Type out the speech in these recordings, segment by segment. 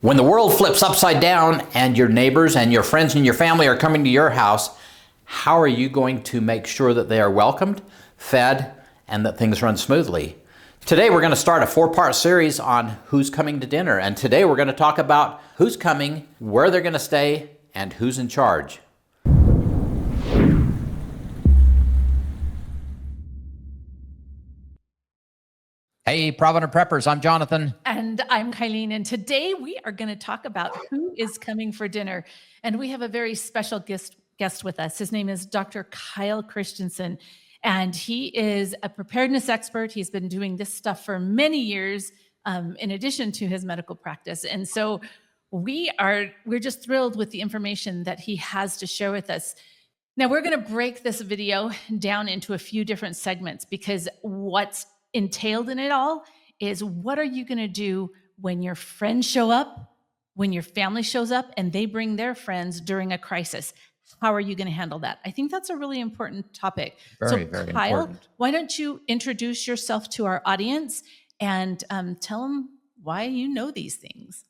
When the world flips upside down and your neighbors and your friends and your family are coming to your house, how are you going to make sure that they are welcomed, fed, and that things run smoothly? Today we're going to start a 4-part series on who's coming to dinner. And today we're going to talk about who's coming, where they're going to stay, and who's in charge. Hey, Provident Preppers, I'm Jonathan. And I'm Kylene, and today we are going to talk about who is coming for dinner. And we have a very special guest with us. His name is Dr. Kyle Christensen, and he is a preparedness expert. He's been doing this stuff for many years, in addition to his medical practice. And so we're just thrilled with the information that he has to share with us. Now, we're going to break this video down into a few different segments, because what's entailed in it all is, what are you going to do when your friends show up, when your family shows up and they bring their friends during a crisis? How are you going to handle that? I think that's a really important topic. Very Kyle, important. why don't you introduce yourself to our audience and tell them why you know these things?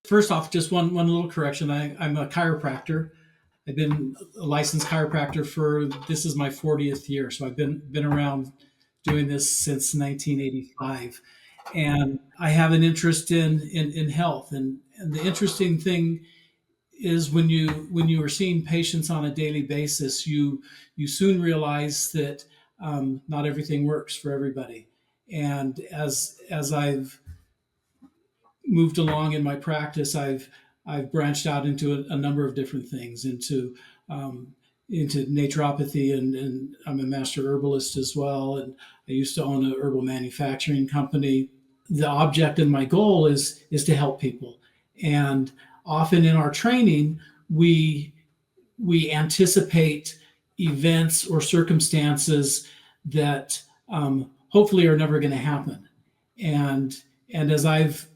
First off, just one little correction. I'm a chiropractor. I've been a licensed chiropractor this is my 40th year. So I've been around doing this since 1985. And I have an interest in health. And the interesting thing is, when you are seeing patients on a daily basis, you soon realize that not everything works for everybody. And as I've moved along in my practice, I've branched out into a number of different things, into naturopathy, and I'm a master herbalist as well. And I used to own a herbal manufacturing company. The object and my goal is to help people. And often in our training, we anticipate events or circumstances that hopefully are never going to happen. And as I've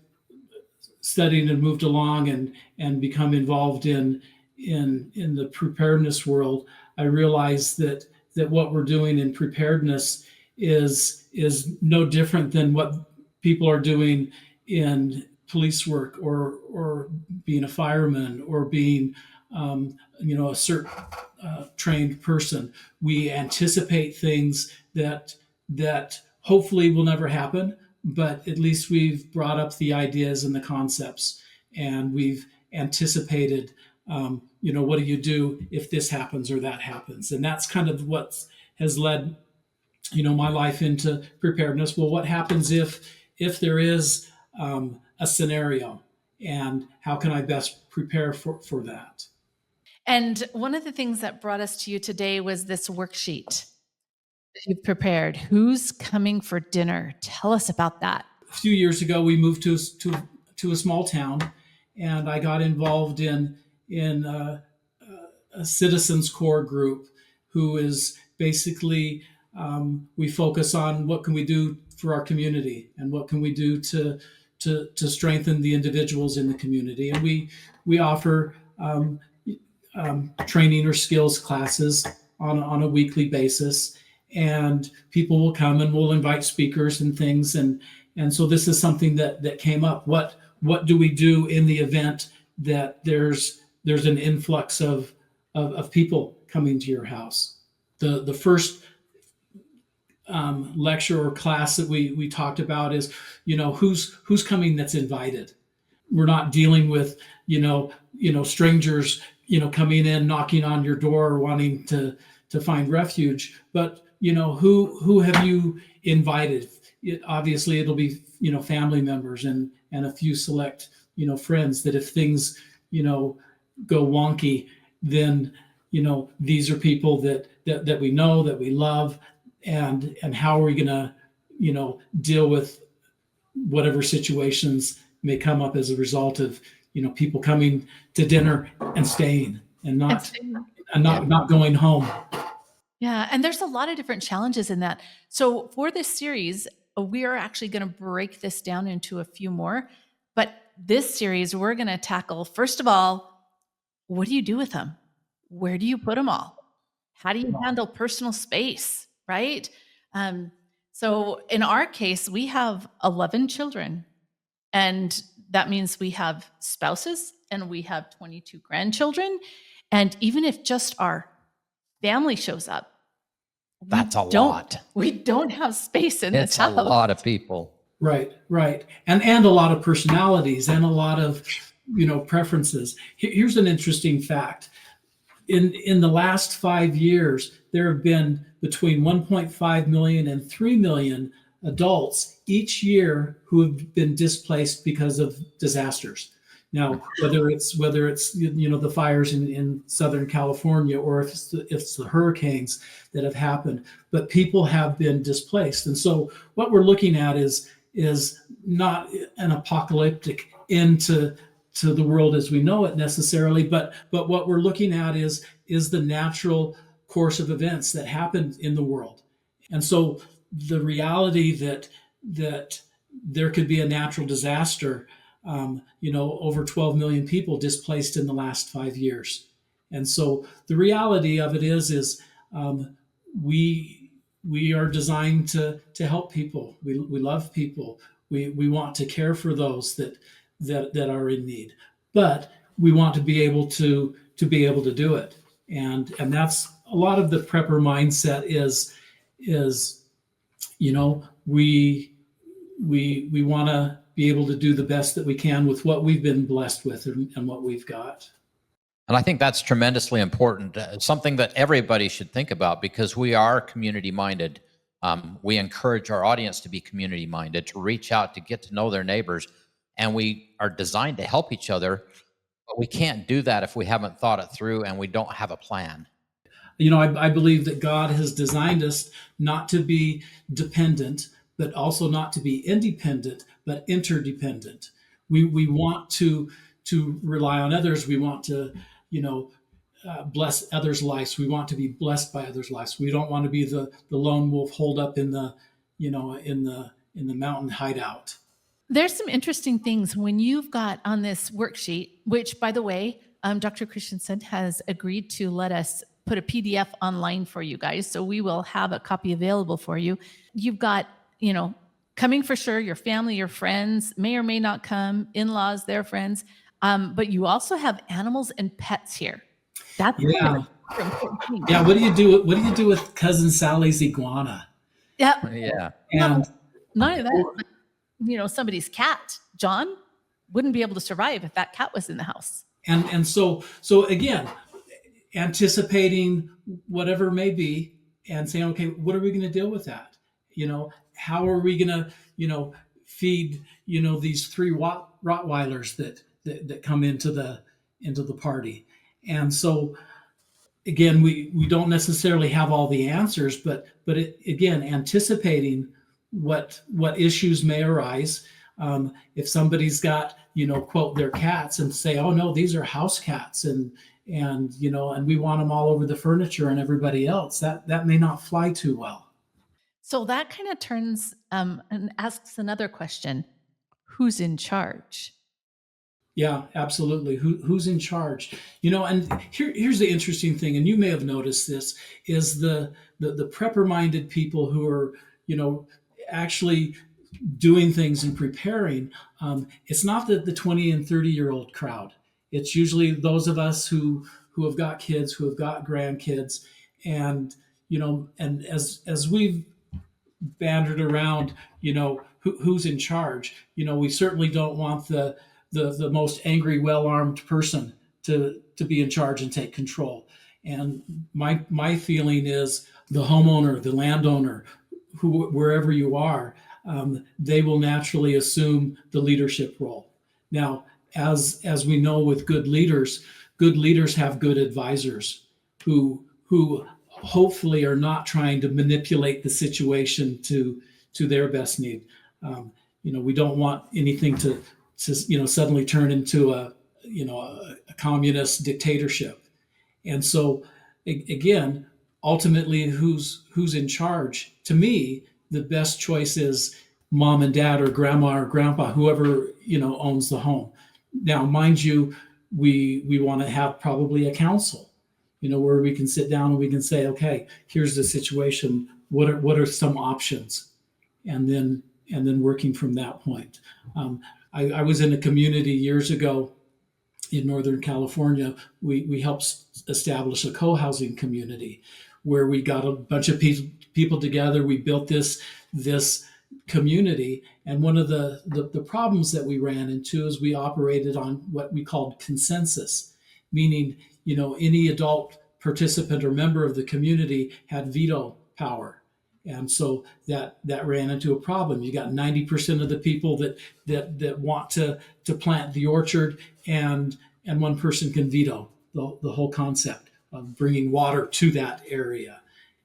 studied and moved along and become involved in the preparedness world, I realize that what we're doing in preparedness is no different than what people are doing in police work, or being a fireman, or being a certain trained person. We anticipate things that hopefully will never happen, but at least we've brought up the ideas and the concepts, and we've anticipated what do you do if this happens or that happens? And that's kind of what has led, my life into preparedness. Well, what happens if there is a scenario, and how can I best prepare for that? And one of the things that brought us to you today was this worksheet you've prepared. Who's coming for dinner? Tell us about that. A few years ago, we moved to a small town, and I got involved in a citizens core group, who is basically, we focus on what can we do for our community, and what can we do to strengthen the individuals in the community. And we offer training or skills classes on a weekly basis, and people will come, and we'll invite speakers and things. And so this is something that came up. What do we do in the event that there's an influx of people coming to your house? The first lecture or class that we talked about is, who's coming that's invited. We're not dealing with strangers coming in, knocking on your door, wanting to find refuge, but who have you invited? Obviously it'll be family members and a few select friends, that if things go wonky, then these are people that we know, that we love, and how are we going to deal with whatever situations may come up as a result of people coming to dinner and staying, and not going home. Yeah, and there's a lot of different challenges in that. So for this series, we are actually going to break this down into a few more. But this series, we're going to tackle, first of all, what do you do with them? Where do you put them all? How do you handle personal space, right? So in our case, we have 11 children, and that means we have spouses and we have 22 grandchildren. And even if just our family shows up, That's a lot. We don't have space in this It's a house. lot of people. Right. And a lot of personalities and a lot of, preferences. Here's an interesting fact. In the last 5 years, there have been between 1.5 million and 3 million adults each year who have been displaced because of disasters. Now, whether it's the fires in Southern California, or if it's the hurricanes that have happened, but people have been displaced. And so what we're looking at is not an apocalyptic end to the world as we know it necessarily, but what we're looking at is the natural course of events that happen in the world. And so the reality that there could be a natural disaster, over 12 million people displaced in the last 5 years. And so the reality of it is we are designed to help people. We love people. We want to care for those that are in need, but we want to be able to do it. And that's a lot of the prepper mindset is we want to be able to do the best that we can with what we've been blessed with and what we've got. And I think that's tremendously important. Something that everybody should think about, because we are community minded. We encourage our audience to be community minded, to reach out, to get to know their neighbors. And we are designed to help each other, but we can't do that if we haven't thought it through and we don't have a plan. I believe that God has designed us not to be dependent, but also not to be independent, but interdependent. We want to rely on others. We want to, bless others' lives. We want to be blessed by others' lives. We don't want to be the lone wolf holed up in the mountain hideout. There's some interesting things when you've got on this worksheet, which, by the way, Dr. Christensen has agreed to let us put a PDF online for you guys. So we will have a copy available for you. You've got, coming for sure, your family, your friends may or may not come, in-laws, their friends. But you also have animals and pets here. That's kind of an important thing. Yeah. What do you do with Cousin Sally's iguana? Yeah. And None of that. But, somebody's cat, John, wouldn't be able to survive if that cat was in the house. And so again, anticipating whatever may be and saying, okay, what are we going to deal with that? How are we going to, feed, these 3 Rottweilers that come into the party. And so again, we don't necessarily have all the answers, but again, anticipating what issues may arise. If somebody's got, quote, their cats, and say, oh no, these are house cats, and we want them all over the furniture and everybody else, that may not fly too well. So that kind of turns and asks another question: who's in charge? Yeah, absolutely. Who's in charge? And here's the interesting thing, and you may have noticed this, is the prepper-minded people who are, actually doing things and preparing. It's not the 20 and 30-year-old crowd. It's usually those of us who have got kids, who have got grandkids, and and as we've bantered around, who's in charge. We certainly don't want the most angry, well-armed person to be in charge and take control. And my feeling is the homeowner, the landowner, wherever you are, they will naturally assume the leadership role. Now, as we know with good leaders have good advisors who hopefully are not trying to manipulate the situation to their best need. We don't want anything to suddenly turn into a communist dictatorship. And so again, ultimately, who's in charge? To me, the best choice is mom and dad, or grandma or grandpa, whoever owns the home. Now, mind you, we want to have probably a council, where we can sit down and we can say, okay, here's the situation. What are some options, and then working from that point. I was in a community years ago in Northern California. We helped establish a co-housing community where we got a bunch of people together. We built this community. And one of the problems that we ran into is we operated on what we called consensus, meaning, any adult participant or member of the community had veto power. And so that ran into a problem. You got 90% of the people that want to plant the orchard, and one person can veto the whole concept of bringing water to that area.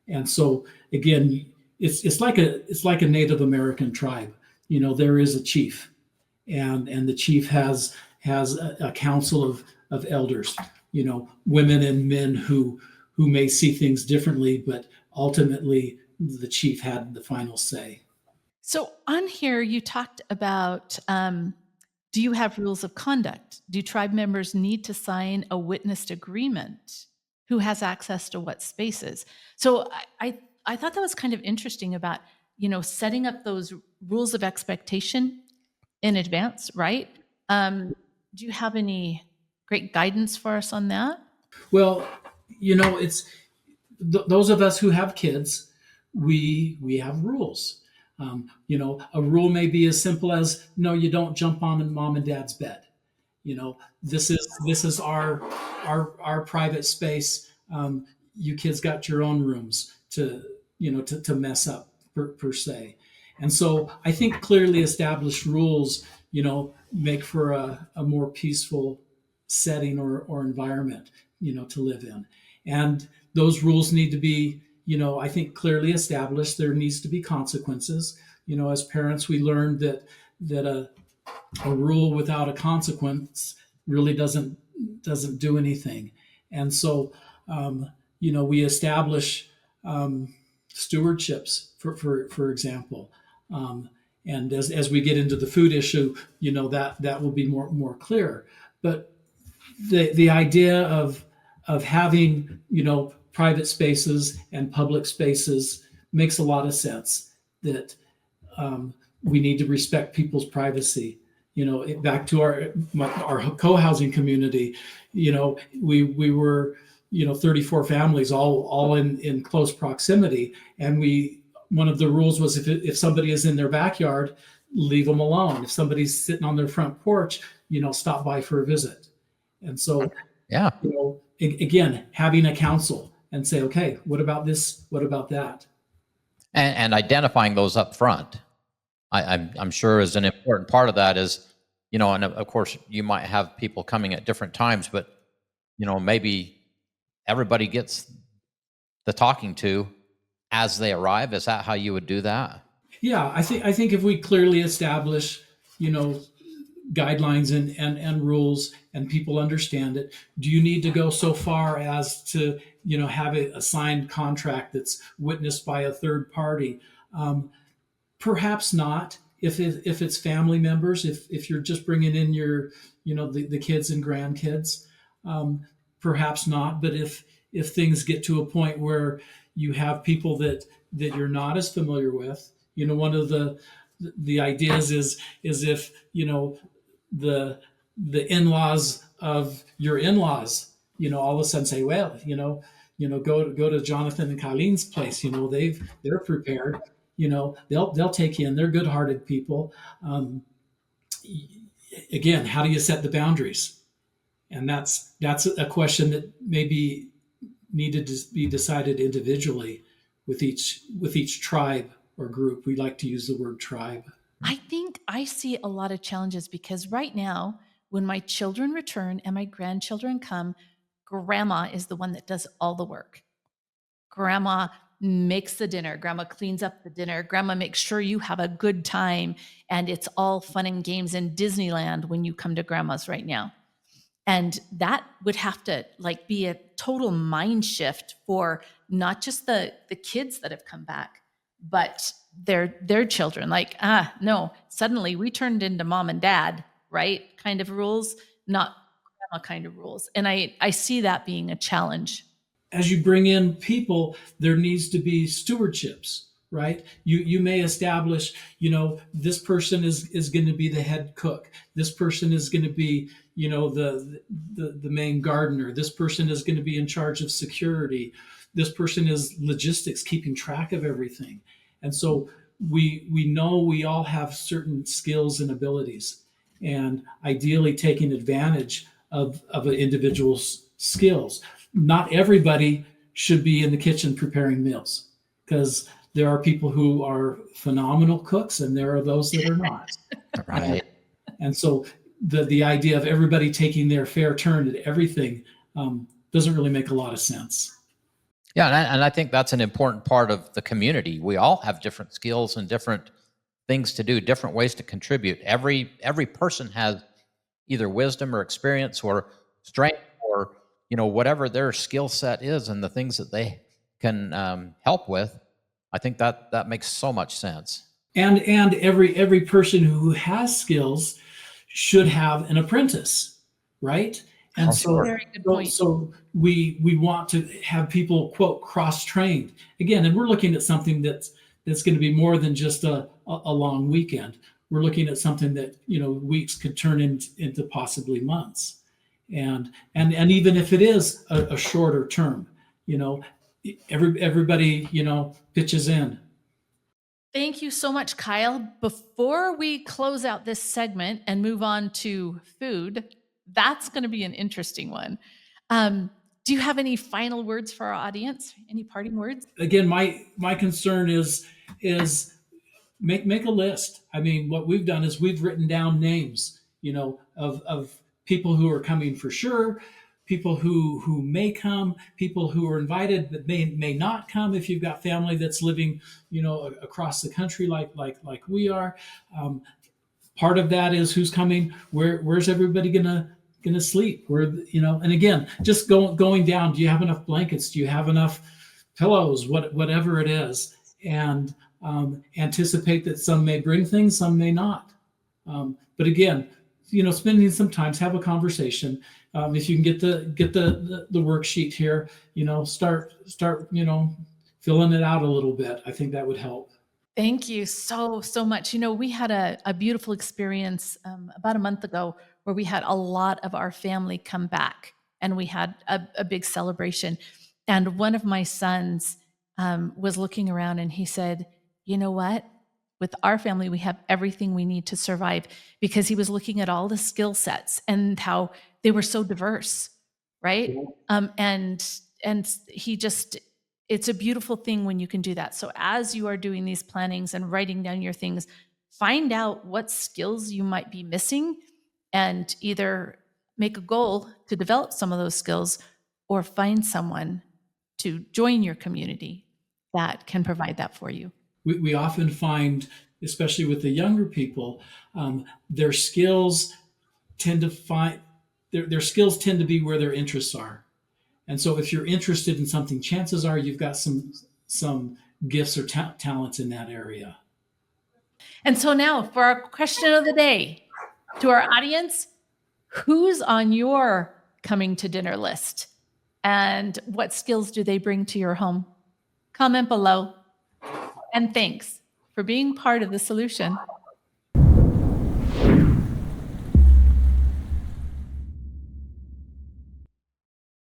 And so again, it's like a Native American tribe. There is a chief, and the chief has a council of elders, women and men who may see things differently, but ultimately the chief had the final say. So on here, you talked about, do you have rules of conduct? Do tribe members need to sign a witnessed agreement? Who has access to what spaces? So I thought that was kind of interesting about, setting up those rules of expectation in advance, right? Do you have any great guidance for us on that? Well, it's those of us who have kids, we have rules. A rule may be as simple as, no, you don't jump on mom and dad's bed. This is our private space. You kids got your own rooms to mess up per se. And so I think clearly established rules, make for a more peaceful setting or environment, to live in. And those rules need to be, I think clearly established. There needs to be consequences. As parents, we learned that a rule without a consequence really doesn't do anything. And so, we establish stewardships, for example. And as we get into the food issue, that will be more clear. But the idea of having, private spaces and public spaces makes a lot of sense. That we need to respect people's privacy. Back to our co-housing community, we were 34 families all in close proximity, and one of the rules was if somebody is in their backyard, leave them alone. If somebody's sitting on their front porch, stop by for a visit. And so, Yeah. Again, having a council and say, okay, what about this? What about that? And identifying those up front, I'm sure is an important part of that is, and of course you might have people coming at different times, but, maybe everybody gets the talking to as they arrive. Is that how you would do that? Yeah, I think if we clearly establish, guidelines and rules, and people understand it. Do you need to go so far as to have a signed contract that's witnessed by a third party? Perhaps not. If it's family members, if you're just bringing in your the kids and grandkids, perhaps not. But if things get to a point where you have people that you're not as familiar with, one of the ideas is if the in-laws of your in-laws, all of a sudden say, well, go to Jonathan and Colleen's place. They're prepared. They'll take you in. They're good-hearted people. Again, how do you set the boundaries? And that's a question that maybe needed to be decided individually with each tribe or group. We like to use the word tribe. I think I see a lot of challenges because right now, when my children return and my grandchildren come, grandma is the one that does all the work. Grandma makes the dinner. Grandma cleans up the dinner. Grandma makes sure you have a good time. And it's all fun and games in Disneyland when you come to grandma's right now. And that would have to be a total mind shift for not just the kids that have come back, but their children. No, suddenly we turned into mom and dad, right? Kind of rules, not grandma kind of rules. And I see that being a challenge. As you bring in people, there needs to be stewardships. right? You may establish, this person is going to be the head cook. This person is going to be, the main gardener. This person is going to be in charge of security. This person is logistics, keeping track of everything. And so we know we all have certain skills and abilities, and ideally taking advantage of an individual's skills. Not everybody should be in the kitchen preparing meals, because there are people who are phenomenal cooks and there are those that are not. Right. And so the idea of everybody taking their fair turn at everything doesn't really make a lot of sense. Yeah, and I think that's an important part of the community. We all have different skills and different things to do, different ways to contribute. Every person has either wisdom or experience or strength or whatever their skill set is and the things that they can help with. I think that makes so much sense. And every person who has skills should have an apprentice, right? And so, Very good point. so we want to have people, quote, cross-trained again. And we're looking at something that's going to be more than just a long weekend. We're looking at something that weeks could turn into possibly months, and even if it is a shorter term, everybody pitches in. Thank you so much, Kyle. Before we close out this segment and move on to food, that's going to be an interesting one. Do you have any final words for our audience? Any parting words? Again, my concern is make a list. I mean, what we've done is we've written down names, of people who are coming for sure, people who may come, people who are invited but may not come. If you've got family that's living, across the country like we are, part of that is who's coming. Where's everybody gonna sleep? And again, just going down. Do you have enough blankets? Do you have enough pillows? Whatever it is, and anticipate that some may bring things, some may not. But again, spending some time, have a conversation. If you can get the worksheet here, start filling it out a little bit. I think that would help. Thank you so much. We had a beautiful experience about a month ago where we had a lot of our family come back, and we had a big celebration. And one of my sons was looking around and he said, "You know what? With our family, we have everything we need to survive," because he was looking at all the skill sets and how they were so diverse, right? And he just, it's a beautiful thing when you can do that. So as you are doing these plannings and writing down your things, find out what skills you might be missing and either make a goal to develop some of those skills or find someone to join your community that can provide that for you. We often find, especially with the younger people, their skills tend to their skills tend to be where their interests are. And so if you're interested in something, chances are you've got some gifts or talents in that area. And so now for our question of the day to our audience, who's on your coming to dinner list? And what skills do they bring to your home? Comment below. And thanks for being part of the solution.